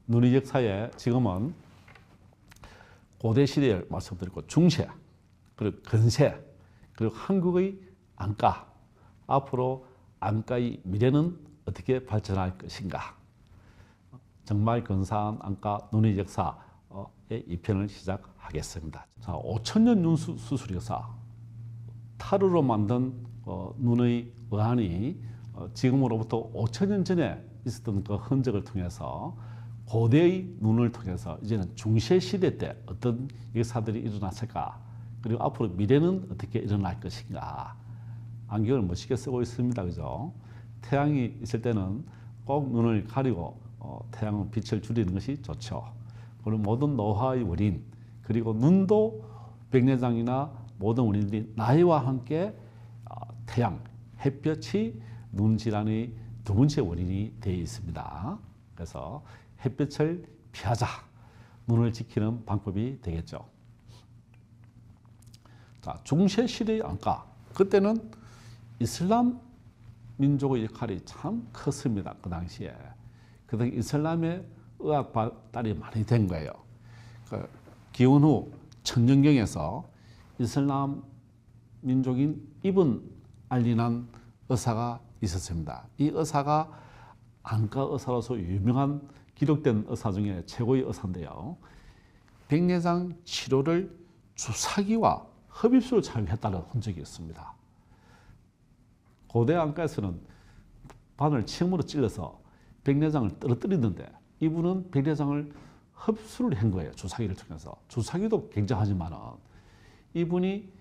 눈의 역사에 지금은 고대 시대를 말씀드렸고 중세, 그리고 근세, 그리고 한국의 안과, 앞으로 안과의 미래는 어떻게 발전할 것인가. 정말 근사한 안과 눈의 역사의 2편을 시작하겠습니다. 자, 5000년 눈 수술 역사. 타르로 만든 눈의 의안이 지금으로부터 5000년 전에 있었던 그 흔적을 통해서 고대의 눈을 통해서 이제는 중세 시대 때 어떤 역사들이 일어났을까, 그리고 앞으로 미래는 어떻게 일어날 것인가. 안경을 멋있게 쓰고 있습니다. 그죠? 태양이 있을 때는 꼭 눈을 가리고 태양 빛을 줄이는 것이 좋죠. 그리고 모든 노화의 원인, 그리고 눈도 백내장이나 모든 원인들이 나이와 함께 태양, 햇볕이 눈 질환의 두 번째 원인이 되어 있습니다. 그래서 햇볕을 피하자. 눈을 지키는 방법이 되겠죠. 자, 중세 시대의 안과. 그때는 이슬람 민족의 역할이 참 컸습니다. 그 당시에. 그 당시 이슬람의 의학 발달이 많이 된 거예요. 그 기원 후 천년경에서 이슬람 민족인 이븐 알리난 의사가 있었습니다. 이 의사가 안과 의사로서 유명한 기록된 의사 중에 최고의 의사인데요. 백내장 치료를 주사기와 흡입술을 사용했다는 흔적이 있습니다. 고대 안과에서는 바늘 침으로 찔러서 백내장을 떨어뜨리는데 이분은 백내장을 흡수를 한 거예요. 주사기를 통해서. 주사기도 굉장하지만 이분이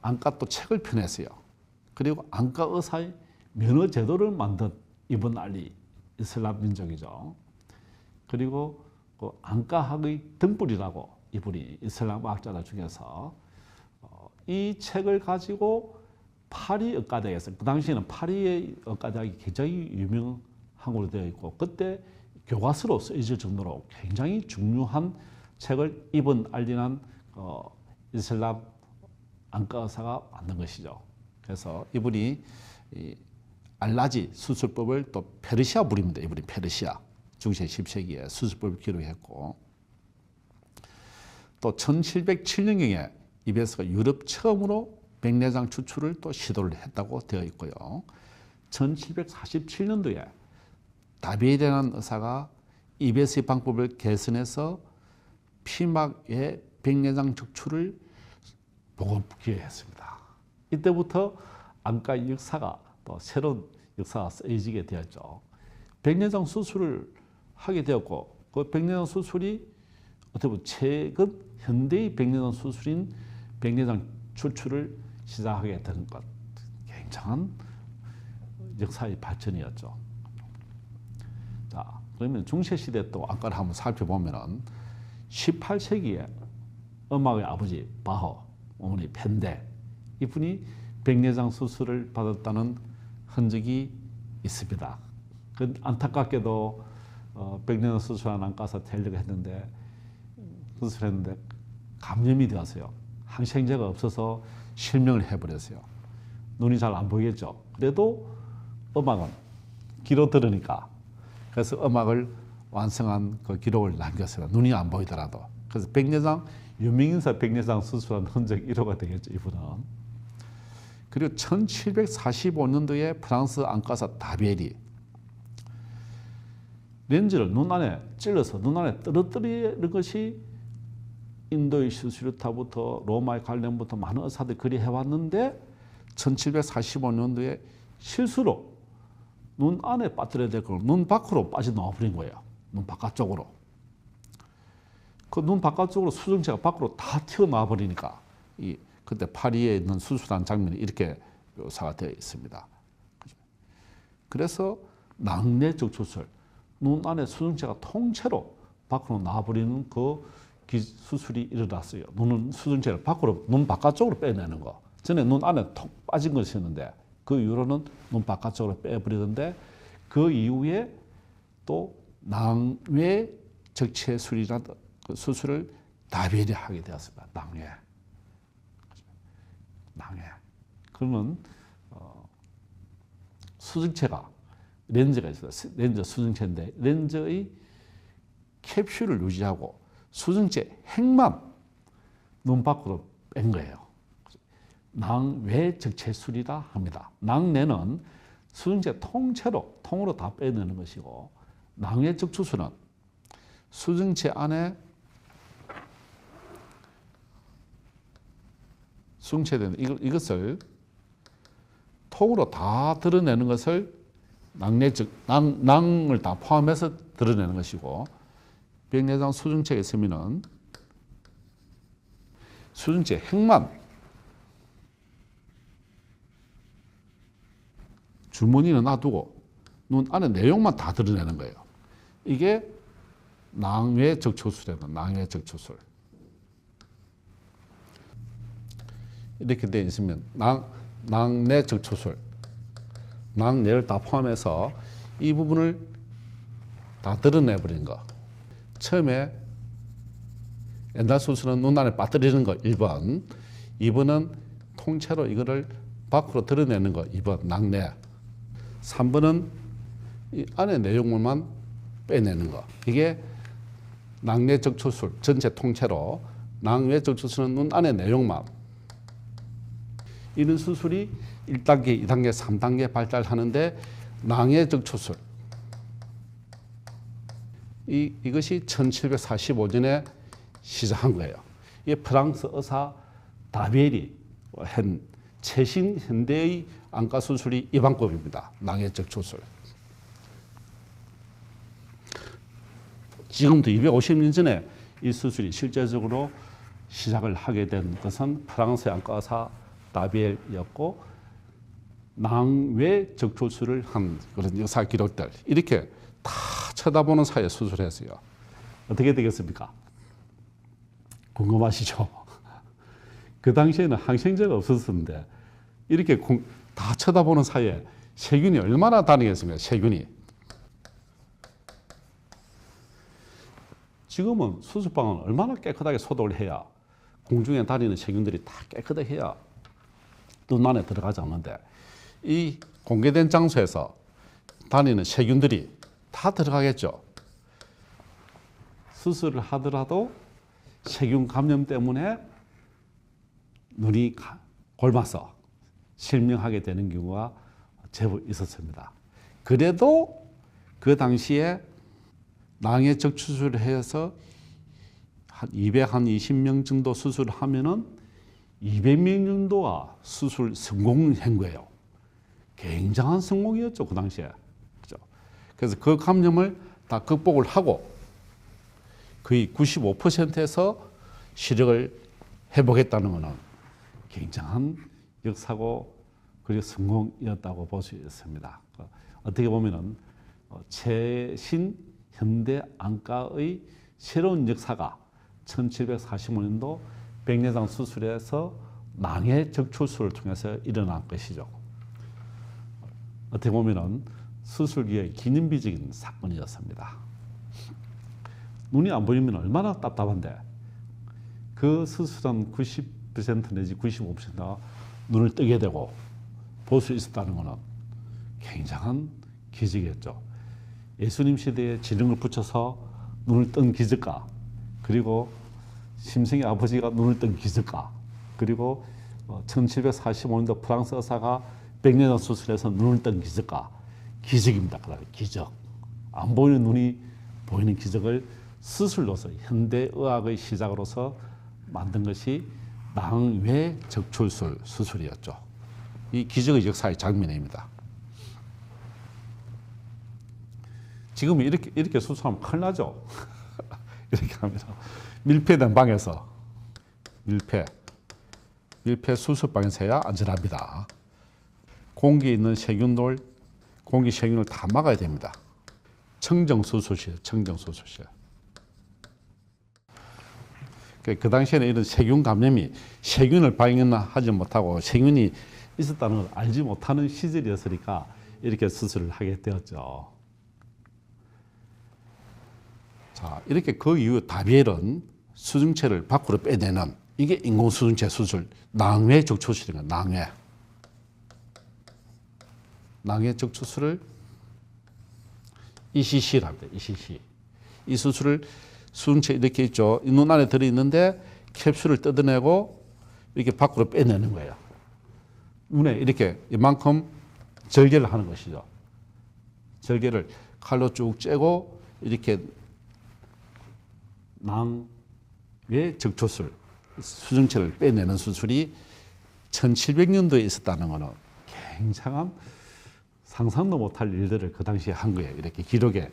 안과 또 책을 펴냈어요. 그리고 안과 의사의 면허 제도를 만든 이븐 알리, 이슬람 민족이죠. 그리고 그 안과학의 등불이라고 이분이 이슬람 과학자들 중에서 이 책을 가지고 파리 의과대학에서, 그 당시에는 파리의 의과대학이 굉장히 유명한 걸로 되어 있고 그때 교과서로 쓰여질 정도로 굉장히 중요한 책을 이븐 알리난 이슬람 안과 의사가 만든 것이죠. 그래서 이분이 알라지 수술법을 또 페르시아 물입니다. 이분이 페르시아 중세 10세기에 수술법을 기록했고 또 1707년경에 이베스가 유럽 처음으로 백내장 추출을 또 시도를 했다고 되어 있고요. 1747년도에 다비에라는 의사가 이베스의 방법을 개선해서 피막의 백내장 추출을 보급기했습니다. 이때부터 안과 역사가 또 새로운 역사가 쓰여지게 되었죠. 백내장 수술을 하게 되었고 그 백내장 수술이 어떻게 보면 최근 현대의 백내장 수술인 백내장 추출을 시작하게 된 것, 굉장한 역사의 발전이었죠. 자, 그러면 중세시대 또 안과를 한번 살펴보면은 18세기에 음악의 아버지 바흐, 어머니 펜데, 이분이 백내장 수술을 받았다는 흔적이 있습니다. 그 안타깝게도 백내장 수술한 안과사 되려고 했는데 수술했는데 감염이 되었어요. 항생제가 없어서 실명을 해버렸어요. 눈이 잘 안 보이겠죠. 그래도 음악은 귀로 들으니까 그래서 음악을 완성한 그 기록을 남겼어요. 눈이 안 보이더라도. 그래서 백내장 유명인사 백내장 수술한 흔적 1호가 되겠죠. 이분은. 그리고 1745년도에 프랑스 안과사 다비에리 렌즈를 눈 안에 찔러서 눈 안에 떨어뜨리는 것이 인도의 수술부터 로마의 관련부터 많은 의사들이 그리 해왔는데 1745년도에 실수로 눈 안에 빠뜨려야 될 걸 눈 밖으로 빠져나와 버린 거예요. 눈 바깥쪽으로. 그 눈 바깥쪽으로 수정체가 밖으로 다 튀어나와 버리니까 그때 파리에 있는 수술한 장면이 이렇게 묘사가 되어 있습니다. 그래서 낙내적 수술, 눈 안에 수정체가 통째로 밖으로 나와버리는 그 수술이 일어났어요. 수정체를 밖으로, 눈 바깥쪽으로 빼내는 거. 전에 눈 안에 톡 빠진 것이었는데 그 이후로는 눈 바깥쪽으로 빼버리던데 그 이후에 또 낭외 적체술이라는 그 수술을 다비에리 하게 되었습니다. 낭외. 그러면 수정체가 렌즈가 있어요. 렌즈 수정체인데 렌즈의 캡슐을 유지하고 수증체 핵만 눈 밖으로 뺀 거예요. 낭외 적체술이라 합니다. 낭내는 수증체 통으로 다 빼내는 것이고, 낭외 적추술은 수증체 안에 수증체된 이것을 통으로 다 드러내는 것을 낭을 다 포함해서 드러내는 것이고, 백내장 수증체가 있으면은 수증체 핵만 주머니는 놔두고 눈 안에 내용만 다 드러내는 거예요. 이게 낭외 적초술이에요. 낭외 적초술. 이렇게 되어 있으면 낭내 적초술, 낭내를 다 포함해서 이 부분을 다 드러내버린 거. 처음에 옛날 수술은 눈 안에 빠뜨리는 거 1번, 2번은 통째로 이거를 밖으로 드러내는 거 2번 낭내, 3번은 이 안에 내용물만 빼내는 거. 이게 낭내 적초술 전체 통째로, 낭외 적초술은 눈 안에 내용만. 이런 수술이 1단계, 2단계, 3단계 발달하는데, 낭외 적초술 이것이 1745년에 시작한 거예요. 이게 프랑스 의사 다비엘이 한 최신 현대의 안과 수술이 이 방법입니다. 낭외 적초술. 지금부터 250년 전에 이 수술이 실제적으로 시작을 하게 된 것은 프랑스 안과 의사 다비엘이었고, 낭외 적초술을 한 그런 역사 기록들 이렇게 다 쳐다보는 사이에 수술했어요. 어떻게 되겠습니까? 궁금하시죠? 그 당시에는 항생제가 없었는데 이렇게 다 쳐다보는 사이에 세균이 얼마나 다니겠습니까? 세균이. 지금은 수술방은 얼마나 깨끗하게 소독을 해야, 공중에 다니는 세균들이 다 깨끗하게 해야 눈 안에 들어가지 않는데, 이 공개된 장소에서 다니는 세균들이 다 들어가겠죠. 수술을 하더라도 세균 감염 때문에 눈이 골마서 실명하게 되는 경우가 제법 있었습니다. 그래도 그 당시에 낭외 적추술을 해서 한 220명 정도 수술을 하면은 200명 정도가 수술 성공한 거예요. 굉장한 성공이었죠, 그 당시에. 그죠? 그래서 그 감염을 다 극복을 하고 거의 95%에서 시력을 회복했다는 것은 굉장한 역사고, 그리고 성공이었다고 볼 수 있습니다. 어떻게 보면은 최신 현대 안과의 새로운 역사가 1745년도 백내장 수술에서 낭외 적출술을 통해서 일어난 것이죠. 어떻게 보면은 수술계의 기념비적인 사건이었습니다. 눈이 안 보이면 얼마나 답답한데, 그 수술은 90% 내지 95%가 눈을 뜨게 되고 볼 수 있었다는 것은 굉장한 기적이었죠. 예수님 시대에 지령을 붙여서 눈을 뜬 기적가, 그리고 심성의 아버지가 눈을 뜬 기적가, 그리고 1745년도 프랑스 의사가 백내장 수술해서 눈을 뜬 기적가, 기적입니다. 기적. 안 보이는 눈이 보이는 기적을 수술로서, 현대의학의 시작으로서 만든 것이 낭외 적출술 수술이었죠. 이 기적의 역사의 장면입니다. 지금 이렇게 수술하면 큰일 나죠. 이렇게 합니다. 밀폐된 방에서, 밀폐 수술방에서 해야 안전합니다. 공기에 있는 세균을 다 막아야 됩니다. 청정수술실. 그 당시에는 이런 세균 감염이, 세균을 발견하지 못하고 세균이 있었다는 걸 알지 못하는 시절이었으니까 이렇게 수술을 하게 되었죠. 자, 이렇게 그 이후 다비엘은 수증체를 밖으로 빼내는, 이게 인공수증체 수술, 낭외 적출술입니다. 낭외 적출술을 ECC라고 합니다. 이 수술을 수중체 이렇게 있죠. 이 눈 안에 들어있는데 캡슐을 뜯어내고 이렇게 밖으로 빼내는 거예요. 눈에 이렇게 이만큼 절개를 하는 것이죠. 절개를 칼로 쭉 째고 이렇게 낭의 적초술, 수중체를 빼내는 수술이 1700년도에 있었다는 것은 굉장한 상상도 못할 일들을 그 당시에 한 거예요. 이렇게 기록에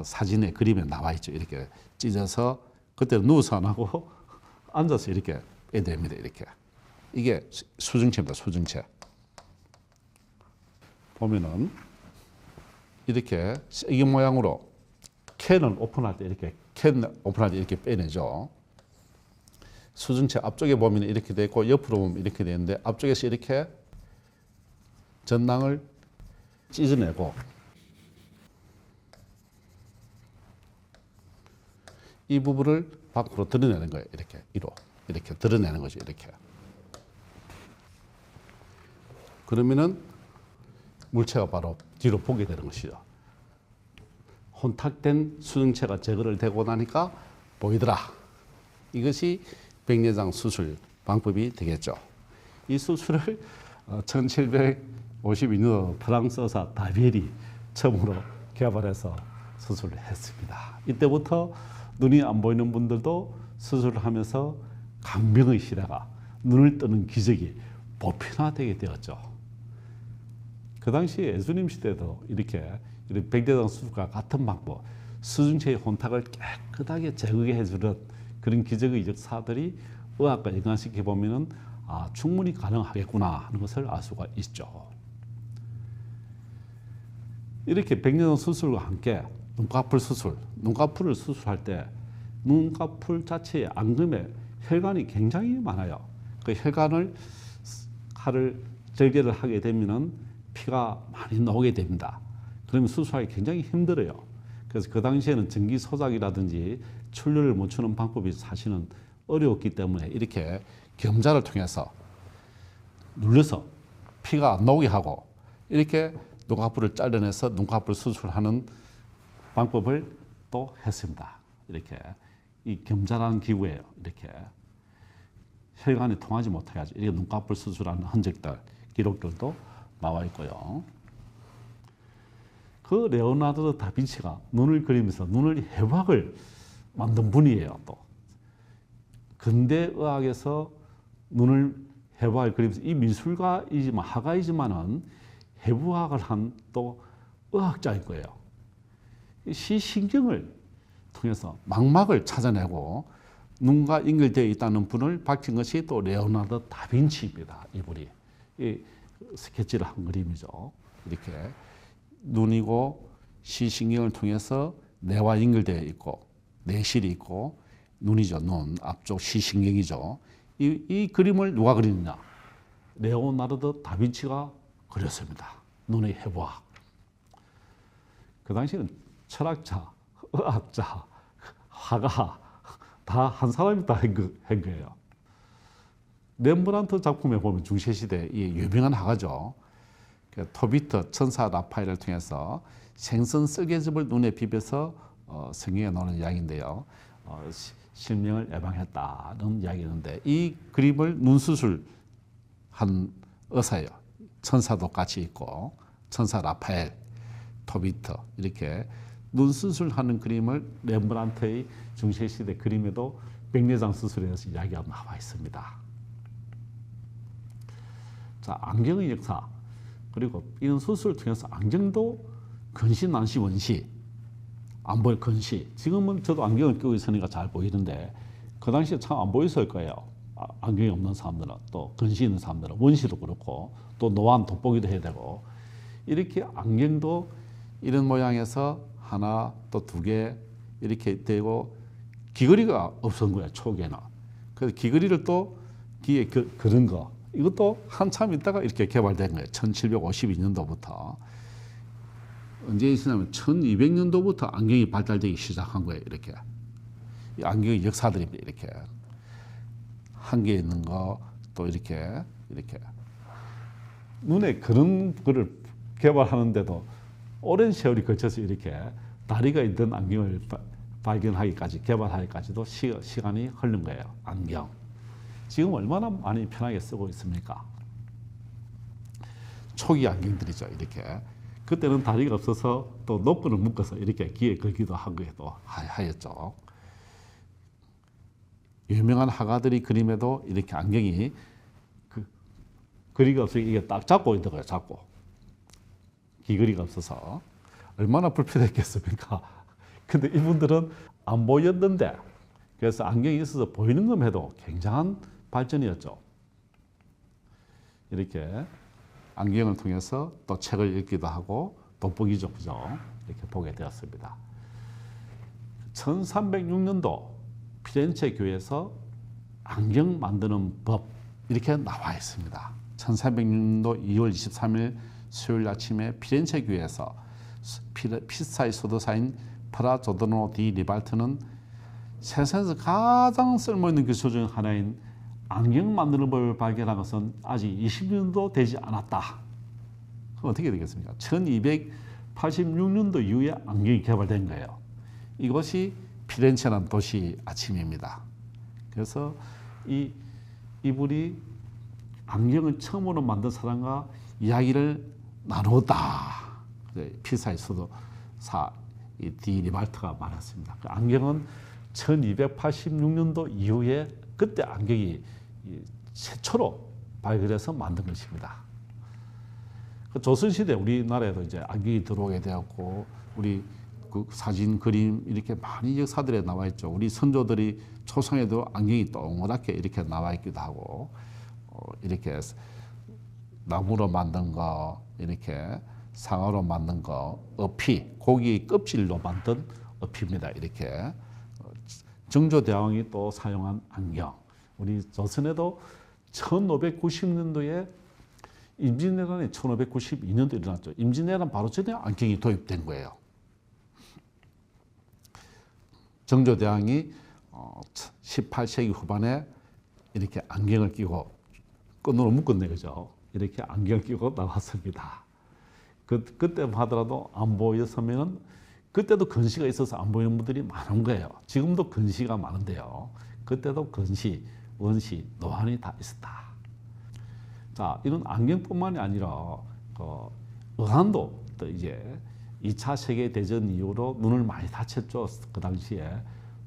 사진에 그림에 나와 있죠. 이렇게 찢어서 그때는 누워서 안 하고 앉아서 이렇게 빼냅니다. 이렇게 이게 수중체입니다. 수중체 보면은 이렇게 이 모양으로 캔을 오픈할 때 이렇게 빼내죠. 수중체 앞쪽에 보면 이렇게 돼 있고 옆으로 보면 이렇게 되는데 앞쪽에서 이렇게 전낭을 찢어내고 이 부분을 밖으로 드러내는 거예요. 이렇게 드러내는 거죠. 이렇게. 그러면은 물체가 바로 뒤로 보게 되는 것이죠. 혼탁된 수중체가 제거를 되고 나니까 보이더라. 이것이 백내장 수술 방법이 되겠죠. 이 수술을 1752년 프랑스 의사 다비엘이 처음으로 개발해서 수술을 했습니다. 이때부터 눈이 안 보이는 분들도 수술을 하면서 강병의 시대가 눈을 뜨는 기적이 보편화되게 되었죠. 그 당시 예수님 시대도 이렇게 백내장 수술과 같은 방법, 수중체의 혼탁을 깨끗하게 제거해주는 그런 기적의 역사들이 의학과 연관시켜 보면은 충분히 가능하겠구나 하는 것을 알 수가 있죠. 이렇게 백내장 수술과 함께 눈꺼풀 수술, 눈꺼풀을 수술할 때 눈꺼풀 자체의 안금에 혈관이 굉장히 많아요. 그 혈관을 칼을 절개를 하게 되면은 피가 많이 나오게 됩니다. 그러면 수술하기 굉장히 힘들어요. 그래서 그 당시에는 전기 소작이라든지 출혈을 멈추는 방법이 사실은 어려웠기 때문에 이렇게 겸자를 통해서 눌러서 피가 안 나오게 하고 이렇게 눈꺼풀을 잘라내서 눈꺼풀 수술하는 방법을 또 했습니다. 이렇게 이 겸자라는 기구예요. 이렇게 혈관이 통하지 못하게 하죠. 이렇게 눈꺼풀 수술하는 흔적들, 기록들도 나와 있고요. 그 레오나르도 다빈치가 눈을 그리면서 눈을 해부학을 만든 분이에요. 또 근대 의학에서 눈을 해부학을 그리면서 이 미술가이지만 화가이지만은 해부학을 한 또 의학자일 거예요. 시신경을 통해서 망막을 찾아내고 눈과 연결되어 있다는 분을 밝힌 것이 또 레오나르도 다빈치입니다. 이분이 이 스케치를 한 그림이죠. 이렇게 눈이고 시신경을 통해서 뇌와 연결되어 있고 뇌실이 있고 눈이죠. 눈 앞쪽 시신경이죠. 이 그림을 누가 그리느냐? 레오나르도 다빈치가 그렸습니다. 눈의 해부학. 그 당시에는 철학자, 의학자, 화가 다 한 사람이 다 한 거예요. 렘브란트 작품에 보면 중세시대 이 유명한 화가죠. 토비트 천사 라파엘을 통해서 생선 쓸개즙을 눈에 비벼서 성경에 나오는 이야기인데요. 실명을 예방했다는 이야기였는데 이 그림을 눈수술 한 의사예요. 천사도 같이 있고 천사 라파엘, 토비트 이렇게 눈수술하는 그림을 렘브란트의 중세시대 그림에도 백내장 수술에 대해서 이야기가 나와 있습니다. 자, 안경의 역사 그리고 이런 수술을 통해서 안경도 근시, 난시, 원시 안 보일 근시. 지금은 저도 안경을 끼고 있으니까 잘 보이는데 그 당시에 참 안 보였을 거예요. 안경이 없는 사람들은 또 근시 있는 사람들은 원시도 그렇고 또 노안 돋보기도 해야 되고 이렇게 안경도 이런 모양에서 하나 또 두 개 이렇게 되고 귀걸이가 없었던 거예요. 초기에는. 그래서 귀걸이를 또 귀에 그런 거 이것도 한참 있다가 이렇게 개발된 거예요. 1752년도부터. 언제 있었냐면 1200년도부터 안경이 발달되기 시작한 거예요. 이렇게. 이 안경의 역사들입니다. 이렇게. 한 개 있는 거 또 이렇게. 눈에 그런 거를 개발하는데도 오랜 세월이 걸쳐서 이렇게 다리가 있던 안경을 발견하기까지, 개발하기까지도 시간이 흐른 거예요. 안경. 지금 얼마나 많이 편하게 쓰고 있습니까? 초기 안경들이죠. 이렇게. 그때는 다리가 없어서 또 노끈을 묶어서 이렇게 귀에 걸기도 하기도 하였죠. 유명한 화가들이 그림에도 이렇게 안경이 거리가 없으니까 이게 딱 잡고 있는 거예요. 잡고. 귀걸이가 없어서. 얼마나 불편했겠습니까? 근데 이분들은 안 보였는데, 그래서 안경이 있어서 보이는 것만 해도 굉장한 발전이었죠. 이렇게 안경을 통해서 또 책을 읽기도 하고 돋보기죠, 그죠? 이렇게 보게 되었습니다. 1306년도 피렌체 교회에서 안경 만드는 법 이렇게 나와 있습니다. 1306년도 2월 23일 수요일 아침에 피렌체 교회에서 피사의 소도사인 프라 조르다노 디 리발트는 세상에서 가장 쓸모있는 기술 중 하나인 안경 만드는 법을 발견한 것은 아직 20년도 되지 않았다. 그럼 어떻게 되겠습니까? 1286년도 이후에 안경이 개발된 거예요. 이것이 피렌체라는 도시 아침입니다. 그래서 이분이 안경을 처음으로 만든 사람과 이야기를 나누었다. 피사의 수도사 디 리발트가 말했습니다. 그 안경은 1286년도 이후에 그때 안경이 최초로 발견해서 만든 것입니다. 그 조선시대 우리나라에도 이제 안경이 들어오게 되었고, 우리 그 사진, 그림 이렇게 많이 역사들에 나와 있죠. 우리 선조들이 초상에도 안경이 동그랗게 이렇게 나와 있기도 하고, 이렇게 나무로 만든 거, 이렇게 상어로 만든 거, 어피, 고기 껍질로 만든 어피입니다. 이렇게 정조대왕이 또 사용한 안경. 우리 조선에도 1590년도에 임진왜란이 1592년도에 일어났죠. 임진왜란 바로 전에 안경이 도입된 거예요. 정조대왕이 18세기 후반에 이렇게 안경을 끼고 끈으로 묶었네, 그죠? 이렇게 안경을 끼고 나왔습니다. 그때 하더라도 안 보였으면, 그때도 근시가 있어서 안 보이는 분들이 많은 거예요. 지금도 근시가 많은데요. 그때도 근시, 원시, 노안이 다 있었다. 자, 이런 안경뿐만이 아니라 의한도 또 이제 2차 세계대전 이후로 눈을 많이 다쳤죠. 그 당시에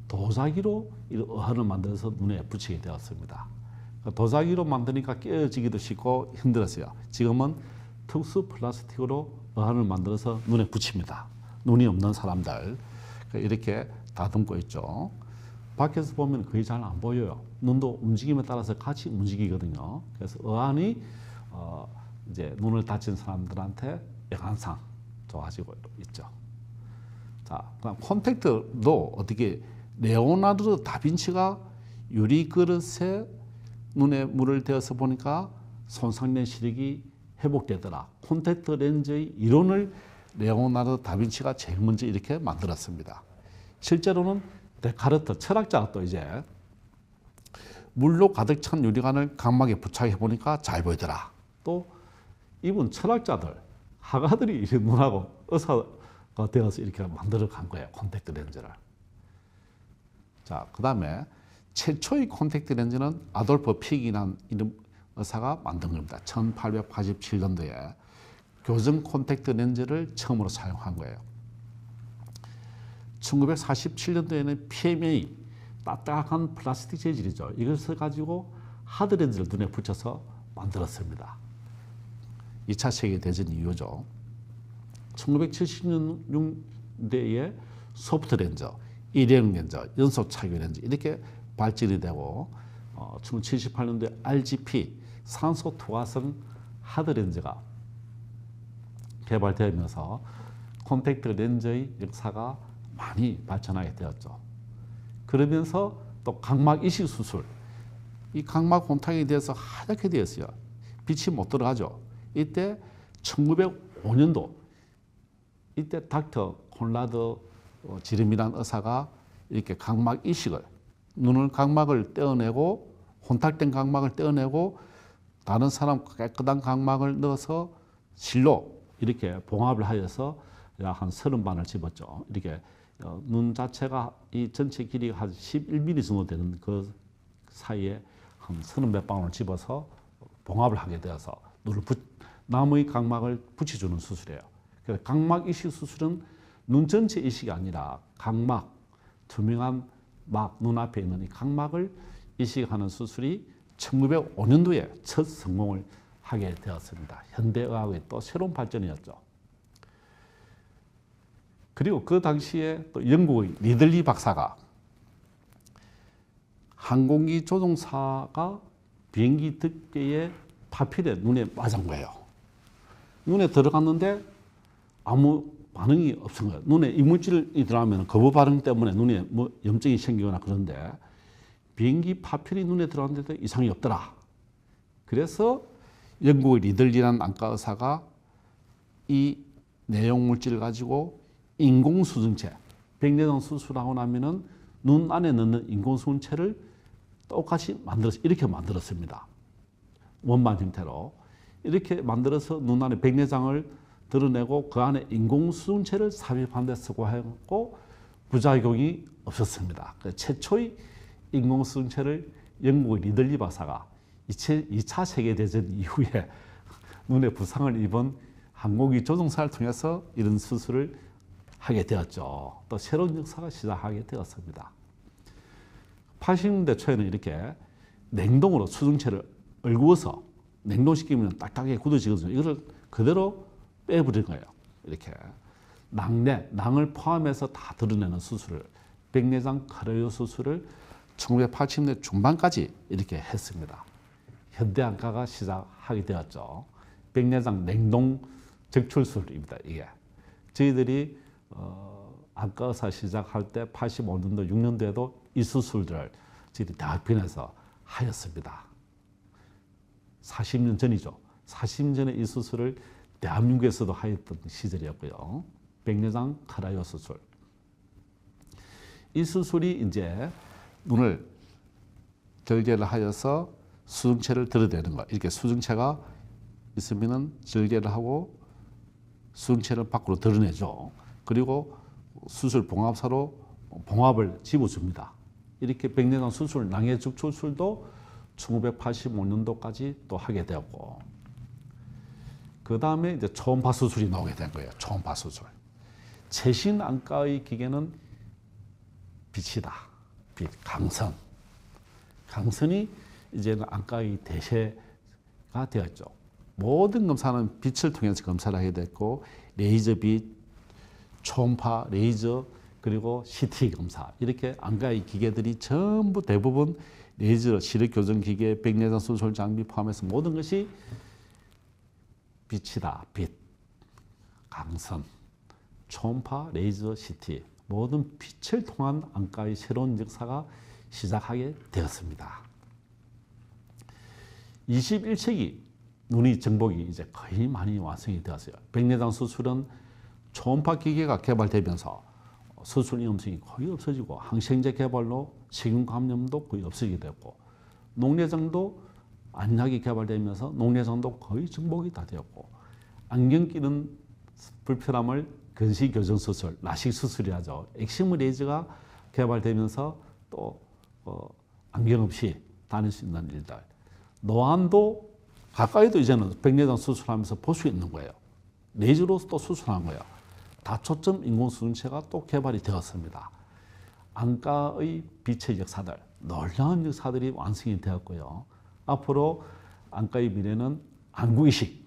도자기로 의한을 만들어서 눈에 붙이게 되었습니다. 도자기로 만드니까 깨어지기도 쉽고 힘들었어요. 지금은 특수 플라스틱으로 의한을 만들어서 눈에 붙입니다. 눈이 없는 사람들 이렇게 다듬고 있죠. 밖에서 보면 거의 잘 안 보여요. 눈도 움직임에 따라서 같이 움직이거든요. 그래서 의한이 이제 눈을 다친 사람들한테 영향상 좋아지고 있죠. 자, 그럼 콘택트도 어떻게, 레오나르도 다빈치가 유리 그릇에 눈에 물을 대어서 보니까 손상된 시력이 회복되더라. 콘택트 렌즈의 이론을 레오나르도 다빈치가 제일 먼저 이렇게 만들었습니다. 실제로는 데카르트 철학자가 또 이제 물로 가득 찬 유리관을 각막에 부착해 보니까 잘 보이더라. 또 이분 철학자들, 화가들이 눈하고 의사가 되어서 이렇게 만들어 간 거예요. 콘택트 렌즈를. 자, 그 다음에 최초의 콘택트 렌즈는 아돌프 픽이라는 이름 의사가 만든 겁니다. 1887년도에 교정 콘택트 렌즈를 처음으로 사용한 거예요. 1947년도에는 PMA, 딱딱한 플라스틱 재질이죠. 이것을 가지고 하드 렌즈를 눈에 붙여서 만들었습니다. 2차 세계대전 이후죠. 1970년대에 소프트 렌즈, 일회용 렌즈, 연속 착용 렌즈 이렇게 발전이 되고 1978년도에 RGP, 산소 투과성 하드 렌즈가 개발되면서 콘택트 렌즈의 역사가 많이 발전하게 되었죠. 그러면서 또 각막 이식 수술, 이 각막 혼탁이 돼서 하얗게 되었어요. 빛이 못 들어가죠. 이때 1905년도 이때 닥터 콘라드 지름이라는 의사가 이렇게 각막 이식을, 눈을 각막을 떼어내고 혼탁된 각막을 떼어내고 다른 사람 깨끗한 각막을 넣어서 실로 이렇게 봉합을 하여서 약 한 30반을 집었죠. 이렇게 눈 자체가 이 전체 길이가 한 11mm 정도 되는 그 사이에 한 30몇 방울을 집어서 봉합을 하게 되어서 나무의 각막을 붙여주는 수술이에요. 그래서 각막 이식 수술은 눈 전체 이식이 아니라 각막, 투명한 막 눈앞에 있는 이 각막을 이식하는 수술이 1905년도에 첫 성공을 하게 되었습니다. 현대의학의 또 새로운 발전이었죠. 그리고 그 당시에 또 영국의 리들리 박사가 항공기 조종사가 비행기 덮개에 파필에 눈에 맞은 거예요. 눈에 들어갔는데 아무 반응이 없은 거예요. 눈에 이물질이 들어가면 거부 반응 때문에 눈에 뭐 염증이 생기거나 그런데 비행기 파필이 눈에 들어갔는데도 이상이 없더라. 그래서 영국의 리들리라는 안과 의사가 이 내용 물질을 가지고 인공수증체, 백내장 수술하고 나면은 눈 안에 넣는 인공수증체를 똑같이 이렇게 만들었습니다. 원반 형태로. 이렇게 만들어서 눈 안에 백내장을 드러내고 그 안에 인공수증체를 삽입한 데 쓰고 부작용이 없었습니다. 최초의 인공수증체를 영국의 리들리 박사가 2차 세계대전 이후에 눈에 부상을 입은 항공기 조종사를 통해서 이런 수술을 하게 되었죠. 또 새로운 역사가 시작하게 되었습니다. 80년대 초에는 이렇게 냉동으로 수증체를 얼구어서 냉동시키면 딱딱하게 굳어지거든요. 이거를 그대로 빼버린 거예요. 이렇게 낭을 포함해서 다 드러내는 수술을, 백내장 크라이오 수술을 1980년대 중반까지 이렇게 했습니다. 현대안과가 시작하게 되었죠. 백내장 냉동 적출술입니다. 이게 저희들이 안과 의사 시작할 때 85년도, 6년도에도 이 수술들을 저희들이 대학병원에서 하였습니다. 40년 전이죠. 40년 전에 이 수술을 대한민국에서도 하였던 시절이었고요. 백내장 크라이오 수술. 이 수술이 이제 눈을 절개를 하여서 수증체를 드러내는 거. 이렇게 수증체가 있으면은 절개를 하고 수증체를 밖으로 드러내죠. 그리고 수술 봉합사로 봉합을 집어줍니다. 이렇게 백내장 수술, 낭해 적출술도 1985년도까지 또 하게 되었고, 그 다음에 이제 초음파 수술이 나오게 된 거예요. 초음파 수술. 최신 안과의 기계는 빛이다. 빛, 강선. 강선이 이제는 안과의 대세가 되었죠. 모든 검사는 빛을 통해서 검사를 하게 됐고, 레이저 빛, 초음파, 레이저, 그리고 CT 검사, 이렇게 안과의 기계들이 전부 대부분 레이저, 시력 교정 기계, 백내장 수술 장비 포함해서 모든 것이 빛이다. 빛, 강선, 초음파, 레이저, CT, 모든 빛을 통한 안과의 새로운 역사가 시작하게 되었습니다. 21세기 눈의 정복이 이제 거의 많이 완성이 되었어요. 백내장 수술은 초음파 기계가 개발되면서 수술 위험성이 거의 없어지고, 항생제 개발로 세균 감염도 거의 없어지게 되었고, 녹내장도 안약이 개발되면서 녹내장도 거의 정복이 다 되었고, 안경 끼는 불편함을 근시 교정 수술, 라식 수술이라죠. 엑시무 레이저가 개발되면서 또 안경 없이 다닐 수 있는 일들. 노안도 가까이도 이제는 백내장 수술하면서 볼 수 있는 거예요. 레이저로 또 수술한 거예요. 다초점 인공수증체가 또 개발이 되었습니다. 안과의 빛의 역사들, 놀라운 역사들이 완성이 되었고요. 앞으로 안과의 미래는 안구 이식,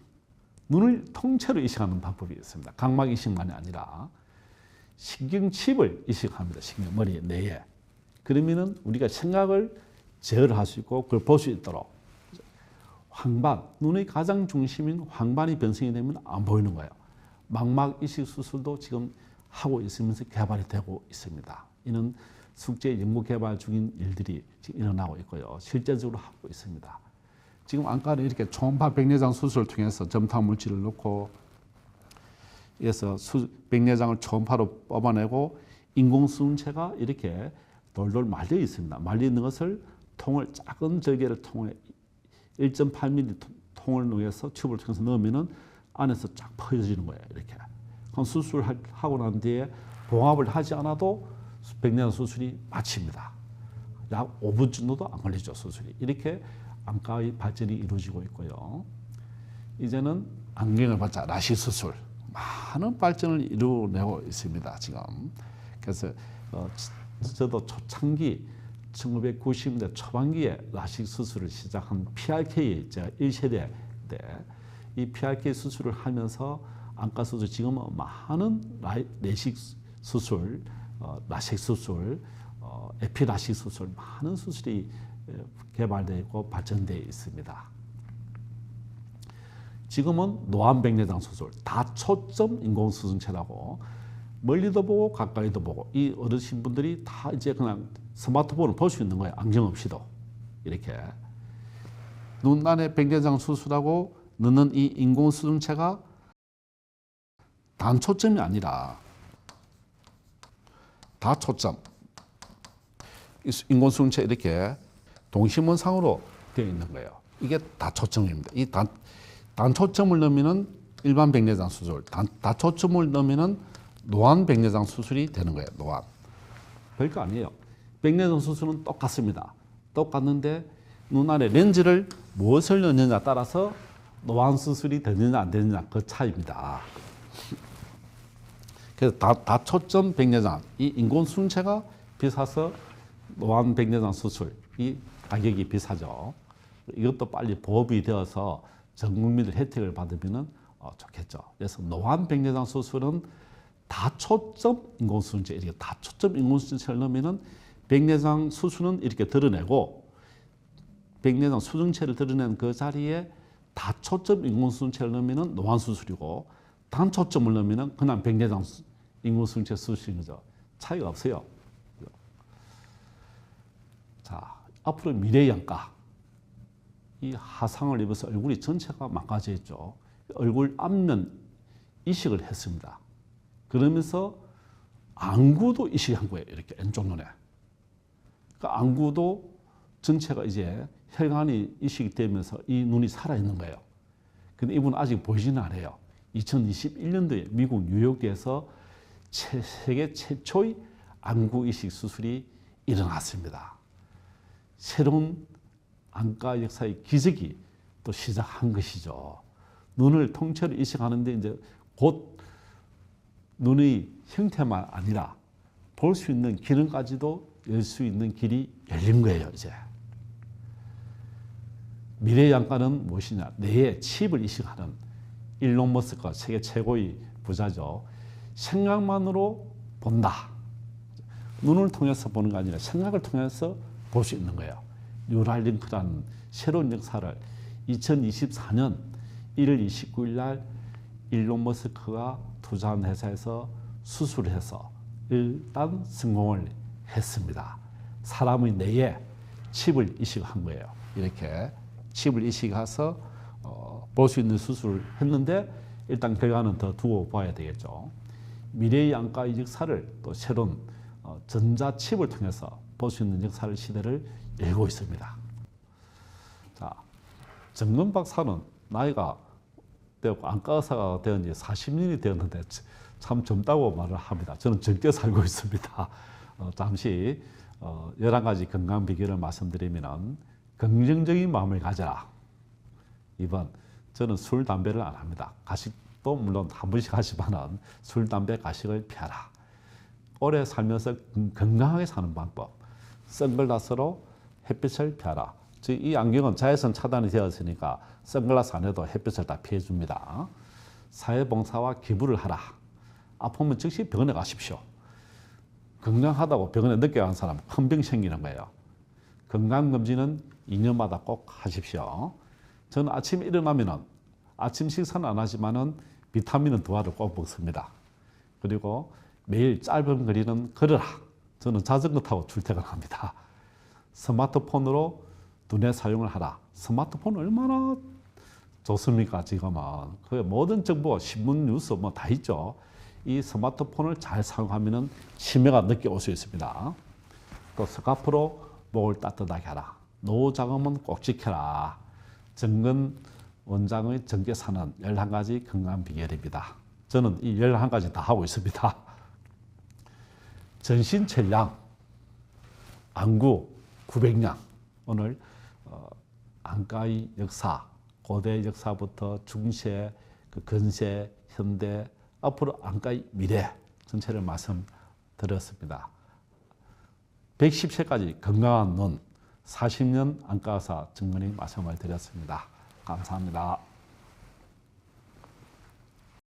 눈을 통째로 이식하는 방법이 있습니다. 각막 이식만이 아니라 신경칩을 이식합니다. 머리 내에. 그러면은 우리가 생각을 제어를 할 수 있고 그걸 볼 수 있도록. 황반, 눈의 가장 중심인 황반이 변성이 되면 안 보이는 거예요. 망막 이식 수술도 지금 하고 있으면서 개발이 되고 있습니다. 이는 숙제 연구 개발 중인 일들이 지금 일어나고 있고요. 실제적으로 하고 있습니다. 지금 안과는 이렇게 초음파 백내장 수술을 통해서 점토 물질을 넣고 해서 백내장을 초음파로 뽑아내고 인공수증체가 이렇게 돌돌 말려 있습니다. 말려 있는 것을 작은 절개를 통해 1.8mm 통을 넣어서 튜브를 통해서 넣으면은 안에서 쫙 퍼져지는 거예요. 이렇게. 그럼 수술하고 난 뒤에 봉합을 하지 않아도 백내장 수술이 마칩니다. 약 5분 정도도 안 걸리죠, 수술이. 이렇게 안과의 발전이 이루어지고 있고요. 이제는 안경을 받자 라식 수술. 많은 발전을 이루어내고 있습니다, 지금. 그래서 저도 초창기 1990년대 초반기에 라식 수술을 시작한 PRK 제가 1세대 때 이 PRK 수술을 하면서 안과 수술 지금은 많은 레식 수술, 라식 수술, 에피라식 수술 많은 수술이 개발되어 있고 발전되어 있습니다. 지금은 노안백내장 수술, 다초점 인공수정체라고 멀리도 보고 가까이도 보고 이 어르신분들이 다 이제 그냥 스마트폰을 볼 수 있는 거예요. 안경 없이도. 이렇게. 눈 안에 백내장 수술하고 넣는 이 인공수정체가 단초점이 아니라 다초점. 인공수정체 이렇게 동심원상으로 되어 있는 거예요. 이게 다초점입니다. 이 단초점을 넣으면 일반 백내장 수술, 다초점을 넣으면 노안 백내장 수술이 되는 거예요. 노안. 별거 아니에요. 백내장 수술은 똑같습니다. 똑같는데 눈 안에 렌즈를 무엇을 넣느냐에 따라서 노안 수술이 되느냐 안 되느냐 그 차이입니다. 그래서 다초점 백내장, 이 인공수정체가 비싸서 노안 백내장 수술, 이 가격이 비싸죠. 이것도 빨리 보급이 되어서 전 국민들 혜택을 받으면 좋겠죠. 그래서 노안 백내장 수술은 다초점 인공수정체, 이렇게 다초점 인공수정체를 넣으면 백내장 수술은 이렇게 드러내고 백내장 수정체를 드러낸 그 자리에 다초점 인공수정체를 넣으면 노안 수술이고 단초점을 넣으면 그냥 백내장 인공수정체 수술인 거죠. 차이가 없어요. 자, 앞으로 미래의 안과. 이 화상을 입어서 얼굴이 전체가 망가져 있죠. 얼굴 앞면 이식을 했습니다. 그러면서 안구도 이식한 거예요. 이렇게 왼쪽 눈에. 그러니까 안구도 전체가 이제 혈관이 이식이 되면서 이 눈이 살아있는 거예요. 근데 이분은 아직 보이지는 않아요. 2021년도에 미국 뉴욕에서 세계 최초의 안구 이식 수술이 일어났습니다. 새로운 안과 역사의 기적이 또 시작한 것이죠. 눈을 통째로 이식하는데 이제 곧 눈의 형태만 아니라 볼 수 있는 기능까지도 열 수 있는 길이 열린 거예요, 이제. 미래의 안과는 무엇이냐? 뇌에 칩을 이식하는 일론 머스크가 세계 최고의 부자죠. 생각만으로 본다. 눈을 통해서 보는 게 아니라 생각을 통해서 볼 수 있는 거예요. 뉴랄링크라는 새로운 역사를 2024년 1월 29일 날 일론 머스크가 투자한 회사에서 수술해서 일단 성공을 했습니다. 사람의 뇌에 칩을 이식한 거예요. 이렇게 칩을 이식해서 볼 수 있는 수술을 했는데 일단 결과는 더 두고 봐야 되겠죠. 미래의 안과의 역사를 또 새로운 전자칩을 통해서 볼 수 있는 역사를 시대를 열고 있습니다. 자, 정근 박사는 나이가 되었고 안과 의사가 된 지 40년이 되었는데 참 젊다고 말을 합니다. 저는 젊게 살고 있습니다. 잠시 11가지 건강 비결을 말씀드리면 긍정적인 마음을 가져라. 2번, 저는 술, 담배를 안 합니다. 가식도 물론 한 번씩 하지만 술, 담배, 가식을 피하라. 오래 살면서 건강하게 사는 방법. 선글라스로 햇빛을 피하라. 이 안경은 자외선 차단이 되었으니까 선글라스 안에도 햇빛을 다 피해줍니다. 사회봉사와 기부를 하라. 아프면 즉시 병원에 가십시오. 건강하다고 병원에 늦게 간 사람 큰 병 생기는 거예요. 건강검진은 2년마다 꼭 하십시오. 저는 아침에 일어나면은 아침 식사는 안 하지만은 비타민은 2알을 꼭 먹습니다. 그리고 매일 짧은 거리는 걸어라. 저는 자전거 타고 출퇴근합니다. 스마트폰으로 두뇌 사용을 하라. 스마트폰 얼마나 좋습니까? 지금은 그 모든 정보, 신문, 뉴스 뭐 다 있죠. 이 스마트폰을 잘 사용하면은 치매가 늦게 올 수 있습니다. 또 스카프로 목을 따뜻하게 하라. 노후 자금은 꼭 지켜라. 정근 원장의 전개사는 11가지 건강 비결입니다. 저는 이 11가지 다 하고 있습니다. 전신철량, 안구 900량. 오늘 안과의 역사, 고대 역사부터 중세, 근세, 현대, 앞으로 안과의 미래 전체를 말씀드렸습니다. 110세까지 건강한 눈, 40년 안과의사 정근희 말씀을 드렸습니다. 감사합니다.